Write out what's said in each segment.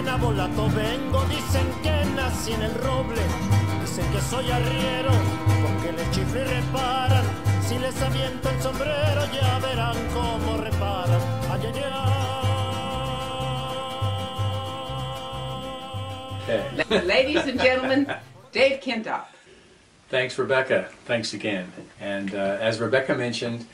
enabolato vengo, dicen que nací en el roble, dicen que soy arriero, porque les chiflo y reparan, si les aviento el sombrero ya verán cómo reparan. Ay, ay, ay. Okay. Ladies and gentlemen, Dave Kintop. Thanks, Rebecca. Thanks again. And as Rebecca mentioned,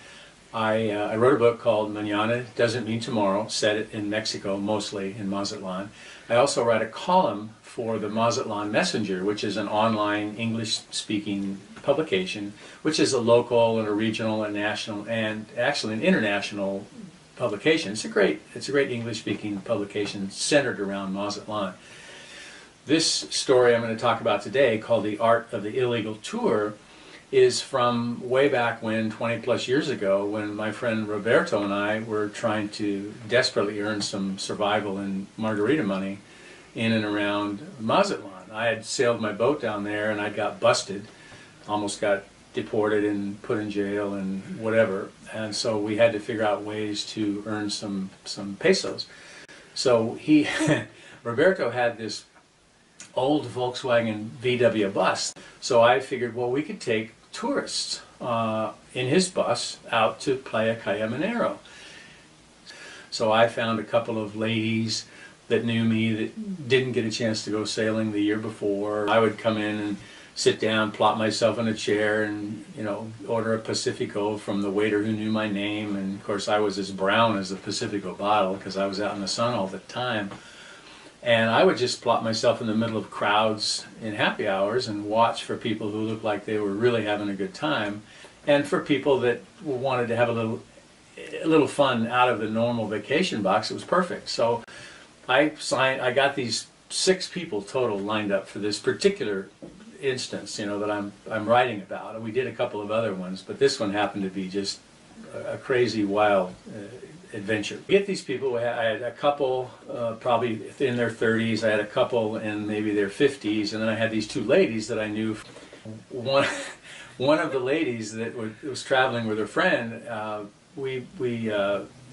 I wrote a book called Mañana Doesn't Mean Tomorrow, set it in Mexico, mostly in Mazatlán. I also write a column for the Mazatlán Messenger, which is an online English-speaking publication, which is a local and a regional and national and actually an international publication. It's a great English-speaking publication centered around Mazatlán. This story I'm going to talk about today, called The Art of the Illegal Tour, is from way back when, 20 plus years ago, when my friend Roberto and I were trying to desperately earn some survival and margarita money in and around Mazatlán. I had sailed my boat down there and I got busted, almost got deported and put in jail and whatever, and so we had to figure out ways to earn some pesos. So Roberto had this old Volkswagen VW bus, so I figured, well, we could take tourists in his bus out to Playa Cayamanero. So I found a couple of ladies that knew me that didn't get a chance to go sailing the year before. I would come in and sit down, plop myself in a chair, and order a Pacifico from the waiter who knew my name. And of course I was as brown as the Pacifico bottle because I was out in the sun all the time. And I would just plop myself in the middle of crowds in happy hours and watch for people who looked like they were really having a good time, and for people that wanted to have a little fun out of the normal vacation box. It was perfect. So I got these 6 people total lined up for this particular instance, that I'm writing about. And we did a couple of other ones, but this one happened to be just a crazy, wild adventure. To get these people, I had a couple probably in their 30s, I had a couple in maybe their 50s, and then I had these 2 ladies that I knew. One of the ladies that was traveling with her friend, we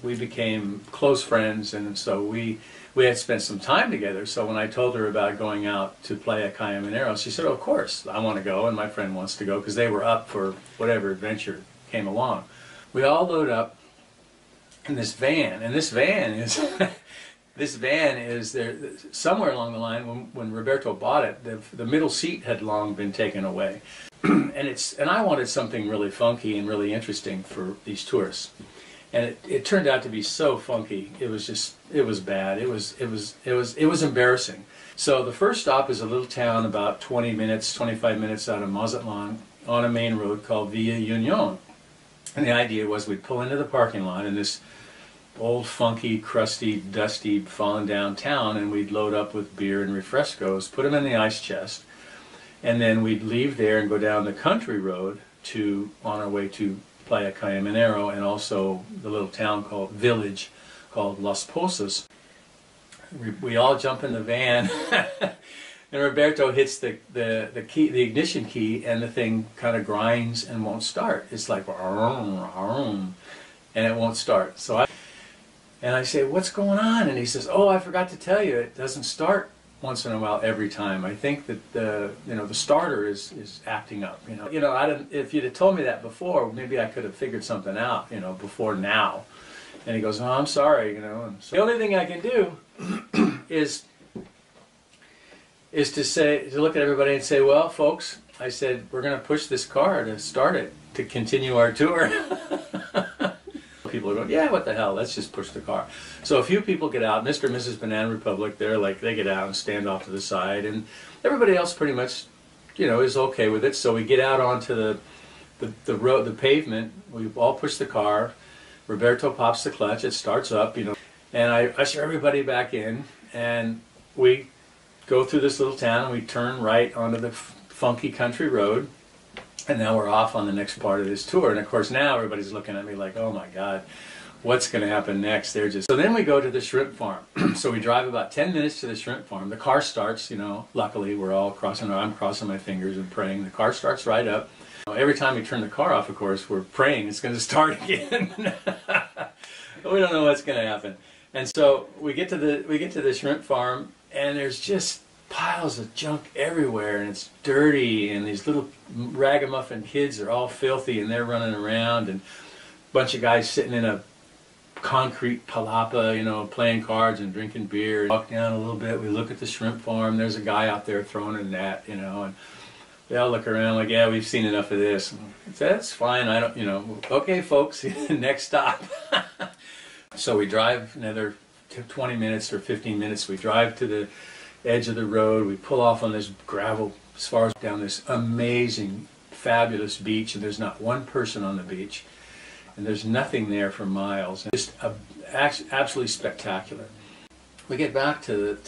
became close friends, and so we had spent some time together. So when I told her about going out to Playa Cayamanero, she said, oh, of course, I want to go, and my friend wants to go, because they were up for whatever adventure came along. We all load up in this van, and this van is there somewhere along the line. When Roberto bought it, the middle seat had long been taken away, and I wanted something really funky and really interesting for these tourists, and it turned out to be so funky. It was bad. It was embarrassing. So the first stop is a little town about 20 minutes, 25 minutes out of Mazatlán, on a main road called Villa Union. And the idea was we'd pull into the parking lot in this old, funky, crusty, dusty, fallen down town, and we'd load up with beer and refrescos, put them in the ice chest, and then we'd leave there and go down the country road on our way to Playa Cayamanero, and also the little village called Las Posas. We all jump in the van, and Roberto hits the ignition key, and the thing kind of grinds and won't start. It's like, and it won't start. So I say, what's going on? And he says, oh, I forgot to tell you, it doesn't start once in a while every time. I think that the starter is acting up. If you'd have told me that before, maybe I could have figured something out, before now. And he goes, oh, I'm sorry, And so the only thing I can do is to look at everybody and say, well, folks, I said, we're going to push this car to start it, to continue our tour. People are going, yeah, what the hell, let's just push the car. So a few people get out, Mr. and Mrs. Banana Republic, they get out and stand off to the side, and everybody else pretty much, is okay with it. So we get out onto the road, the pavement, we all push the car, Roberto pops the clutch, it starts up, and I usher everybody back in, and we go through this little town, and we turn right onto the funky country road, and now we're off on the next part of this tour. And of course now everybody's looking at me like, oh my God, what's going to happen next? So then we go to the shrimp farm. So we drive about 10 minutes to the shrimp farm. The car starts, luckily we're all I'm crossing my fingers and praying. The car starts right up. Every time we turn the car off, of course, we're praying it's going to start again. We don't know what's going to happen. And so we get to the shrimp farm, and there's just piles of junk everywhere, and it's dirty, and these little ragamuffin kids are all filthy, and they're running around, and a bunch of guys sitting in a concrete palapa, you know, playing cards and drinking beer. Walk down a little bit, we look at the shrimp farm, there's a guy out there throwing a net, you know, and they all look around like, yeah, we've seen enough of this. That's fine, I don't, you know, okay folks, next stop. So we drive another 20 minutes or 15 minutes, we drive to the edge of the road, we pull off on this gravel as far as down this amazing, fabulous beach, and there's not one person on the beach, and there's nothing there for miles. Just absolutely spectacular. We get back to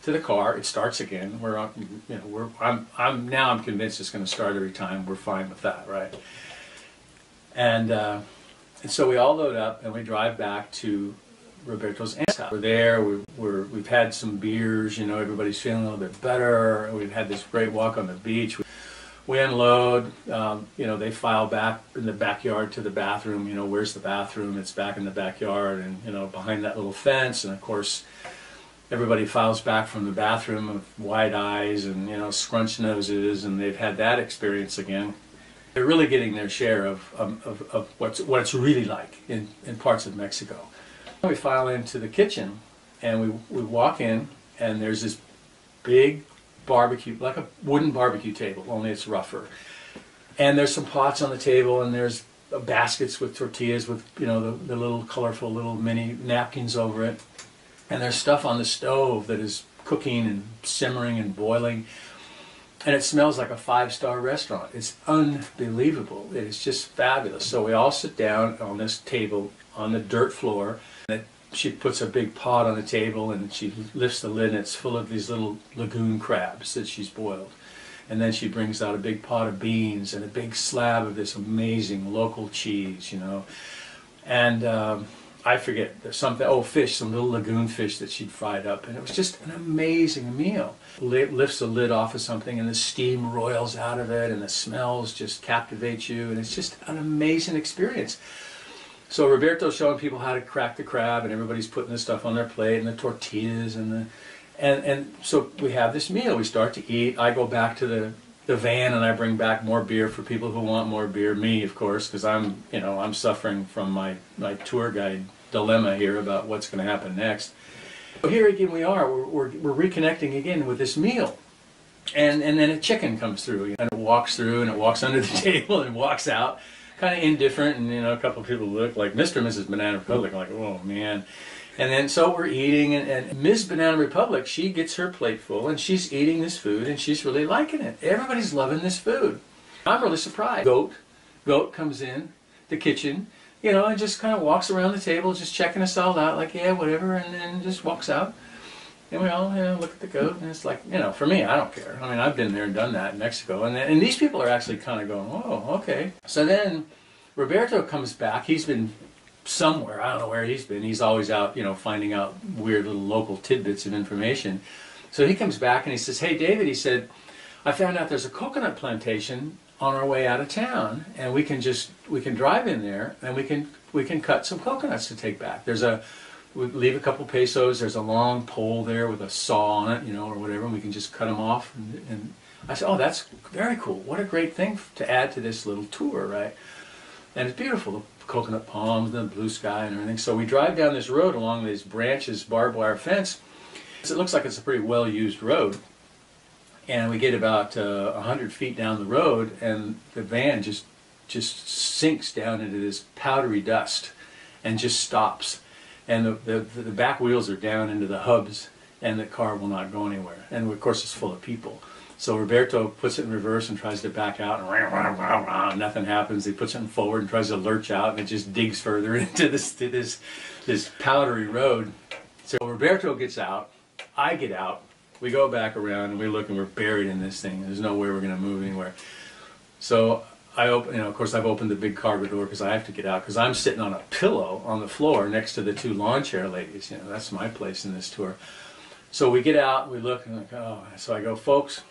the car, it starts again. We're on, you know, I'm convinced it's going to start every time. We're fine with that, right? And so we all load up and we drive back to Roberto's aunt's house. We're there, we've had some beers, you know, everybody's feeling a little bit better. We've had this great walk on the beach. We unload, you know, they file back in the backyard to the bathroom. You know, where's the bathroom? It's back in the backyard and, you know, behind that little fence. And of course, everybody files back from the bathroom with wide eyes and, you know, scrunched noses, and they've had that experience again. They're really getting their share of what it's really like in parts of Mexico. We file into the kitchen and we walk in, and there's this big barbecue, like a wooden barbecue table, only it's rougher. And there's some pots on the table, and there's baskets with tortillas with, you know, the little colorful little mini napkins over it. And there's stuff on the stove that is cooking and simmering and boiling. And it smells like a five-star restaurant. It's unbelievable. It is just fabulous. So we all sit down on this table on the dirt floor. She puts a big pot on the table, and she lifts the lid, and it's full of these little lagoon crabs that she's boiled. And then she brings out a big pot of beans and a big slab of this amazing local cheese, you know. And I forget, there's something, oh, fish, some little lagoon fish that she'd fried up. And it was just an amazing meal. Lifts the lid off of something, and the steam roils out of it, and the smells just captivate you. And it's just an amazing experience. So Roberto's showing people how to crack the crab, and everybody's putting the stuff on their plate, and the tortillas, and so we have this meal. We start to eat. I go back to the van, and I bring back more beer for people who want more beer. Me, of course, because I'm suffering from my tour guide dilemma here about what's going to happen next. So here again we are. We're reconnecting again with this meal, and then a chicken comes through, and it walks through, and it walks under the table, and walks out. Kind of indifferent, and, you know, a couple of people look like Mr. and Mrs. Banana Republic, like, oh man. And then so we're eating, and Ms. Banana Republic, she gets her plate full, and she's eating this food, and she's really liking it. Everybody's loving this food. I'm really surprised. Goat comes in the kitchen, you know, and just kind of walks around the table, just checking us all out, like, yeah, whatever, and then just walks out. And we all, you know, look at the goat, and it's like, you know, for me, I don't care. I mean, I've been there and done that in Mexico, and these people are actually kind of going, oh, okay. So then Roberto comes back. He's been somewhere. I don't know where he's been. He's always out, you know, finding out weird little local tidbits of information. So he comes back and he says, hey, David, he said, I found out there's a coconut plantation on our way out of town, and we can drive in there, and we can cut some coconuts to take back. We leave a couple pesos. There's a long pole there with a saw on it, you know, or whatever, and we can just cut them off. And I said, oh, that's very cool. What a great thing to add to this little tour, right? And it's beautiful, the coconut palms, the blue sky and everything. So we drive down this road along these branches, barbed wire fence. It looks like it's a pretty well-used road. And we get about 100 feet down the road, and the van just sinks down into this powdery dust and just stops. And the back wheels are down into the hubs, and the car will not go anywhere. And of course it's full of people. So Roberto puts it in reverse and tries to back out, and nothing happens. He puts it in forward and tries to lurch out, and it just digs further into this powdery road. So Roberto gets out, I get out, we go back around, and we look, and we're buried in this thing. There's no way we're going to move anywhere. So I open, you know, of course I've opened the big cargo door because I have to get out, because I'm sitting on a pillow on the floor next to the two lawn chair ladies. You know, that's my place in this tour. So we get out, we look, and like, oh, so I go, folks,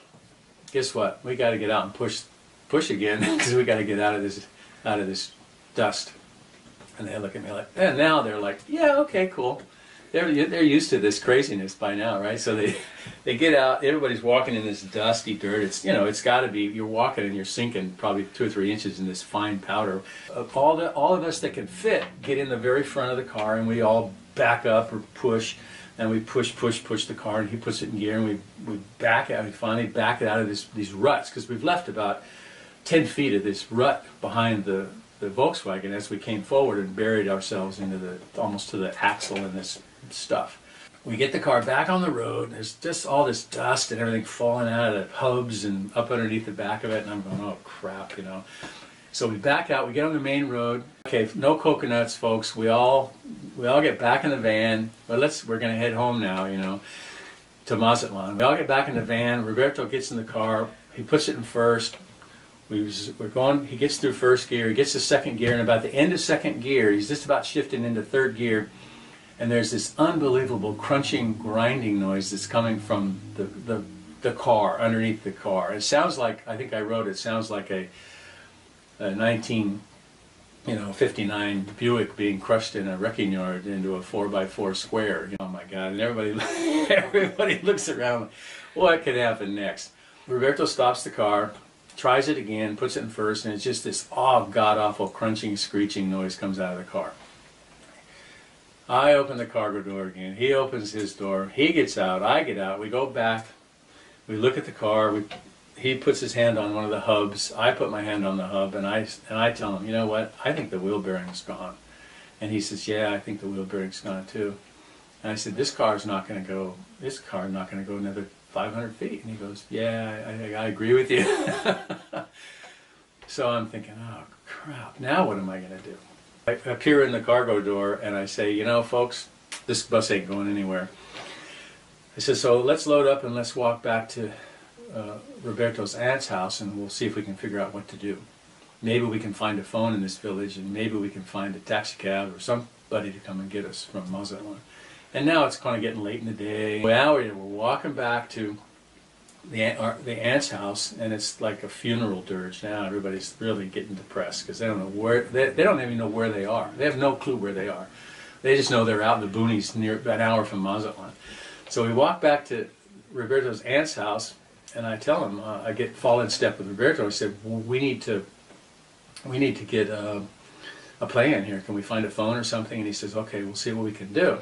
guess what? We got to get out and push again, because we got to get out of this dust. And they look at me like, and now they're like, yeah, okay, cool. they're used to this craziness by now, right? So they get out. Everybody's walking in this dusty dirt. It's it's got to be, you're walking and you're sinking probably 2 or 3 inches in this fine powder. All of us that can fit get in the very front of the car, and we all back up or push, and we push the car, and he puts it in gear, and we back out. We finally back it out of these ruts, because we've left about 10 feet of this rut behind the Volkswagen as we came forward and buried ourselves into almost to the axle in this stuff. We get the car back on the road. There's just all this dust and everything falling out of the hubs and up underneath the back of it, and I'm going, oh crap, So we back out. We get on the main road. Okay, no coconuts, folks. We all get back in the van. But we're going to head home now, to Mazatlán. We all get back in the van. Roberto gets in the car. He puts it in first. We're going. He gets through first gear. He gets to second gear, and about the end of second gear, he's just about shifting into third gear, and there's this unbelievable crunching, grinding noise that's coming from the car, underneath the car. It sounds like, I think I wrote it, sounds like a 1959 Buick being crushed in a wrecking yard into a 4x4 square. Oh my God! And everybody looks around. What could happen next? Roberto stops the car. Tries it again, puts it in first, and it's just this god-awful crunching, screeching noise comes out of the car. I open the cargo door again. He opens his door. He gets out. I get out. We go back. We look at the car. He puts his hand on one of the hubs. I put my hand on the hub, and I tell him, you know what? I think the wheel bearing's gone. And he says, yeah, I think the wheel bearing's gone too. And I said, this car's not going to go. This car's not going to go another 500 feet. And he goes, yeah, I agree with you. So I'm thinking, oh crap, now what am I going to do? I appear in the cargo door and I say, folks, this bus ain't going anywhere. I said, so let's load up and let's walk back to Roberto's aunt's house, and we'll see if we can figure out what to do. Maybe we can find a phone in this village, and maybe we can find a taxi cab or somebody to come and get us from Mazatlán. And now it's kind of getting late in the day. Now we're walking back to the aunt's house, and it's like a funeral dirge now. Everybody's really getting depressed because they don't know they don't even know where they are. They have no clue where they are. They just know they're out in the boonies near an hour from Mazatlán. So we walk back to Roberto's aunt's house, and I tell him, I fall in step with Roberto. I said, well, we need to get a plan here. Can we find a phone or something? And he says, okay, we'll see what we can do.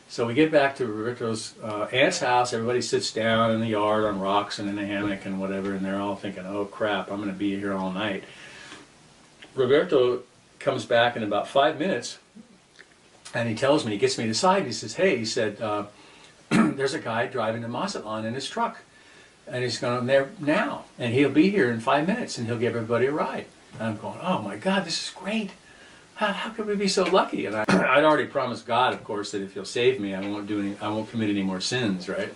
So we get back to Roberto's aunt's house. Everybody sits down in the yard on rocks and in a hammock and whatever, and they're all thinking, oh crap, I'm going to be here all night. Roberto comes back in about 5 minutes, and he tells me, he gets me to the side, and he says, hey, he said, there's a guy driving to Mazatlán in his truck, and he's going there now, and he'll be here in 5 minutes, and he'll give everybody a ride. And I'm going, oh my God, this is great. How could we be so lucky? And I'd already promised God, of course, that if He'll save me, I won't commit any more sins, right?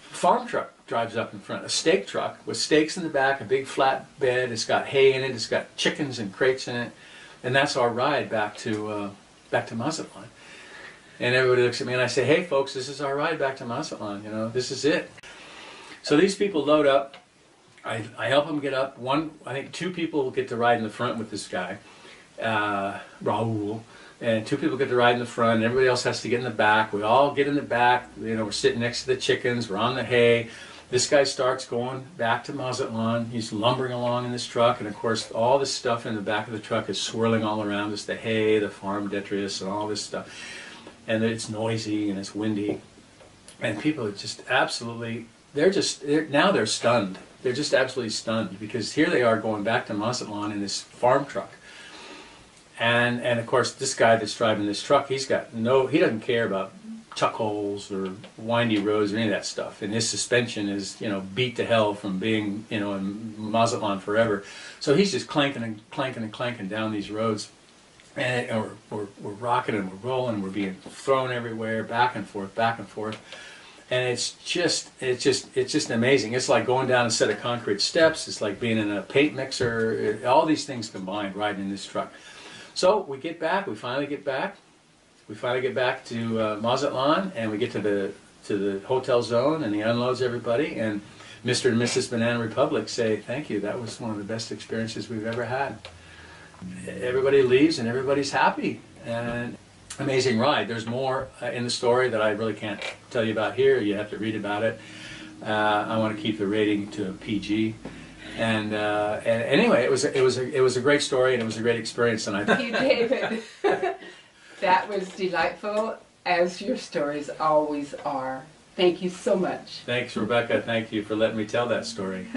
Farm truck drives up in front, a steak truck with steaks in the back, a big flat bed. It's got hay in it. It's got chickens and crates in it, and that's our ride back to Mazatlán. And everybody looks at me, and I say, hey, folks, this is our ride back to Mazatlán. This is it. So these people load up. I help them get up. I think 2 people get to ride in the front with this guy. Raul, and 2 people get to ride in the front, and everybody else has to get in the back. We all get in the back, we're sitting next to the chickens, we're on the hay. This guy starts going back to Mazatlán. He's lumbering along in this truck, and of course all this stuff in the back of the truck is swirling all around us, the hay, the farm detritus, and all this stuff. And it's noisy and it's windy, and people are just absolutely, now they're stunned. They're just absolutely stunned, because here they are going back to Mazatlán in this farm truck. And of course, this guy that's driving this truck, he doesn't care about chuck holes or windy roads or any of that stuff. And his suspension is, beat to hell from being, in Mazatlán forever. So he's just clanking and clanking and clanking down these roads. And we're rocking and we're rolling, we're being thrown everywhere, back and forth, back and forth. And it's just amazing. It's like going down a set of concrete steps. It's like being in a paint mixer. All these things combined riding in this truck. So we get back. We finally get back. We finally get back to Mazatlán, and we get to the hotel zone, and he unloads everybody. And Mr. and Mrs. Banana Republic say, "Thank you. That was one of the best experiences we've ever had." Everybody leaves, and everybody's happy. And amazing ride. There's more in the story that I really can't tell you about here. You have to read about it. I want to keep the rating to a PG. And anyway, it was a great story, and it was a great experience. And Thank you, David. That was delightful, as your stories always are. Thank you so much. Thanks, Rebecca. Thank you for letting me tell that story.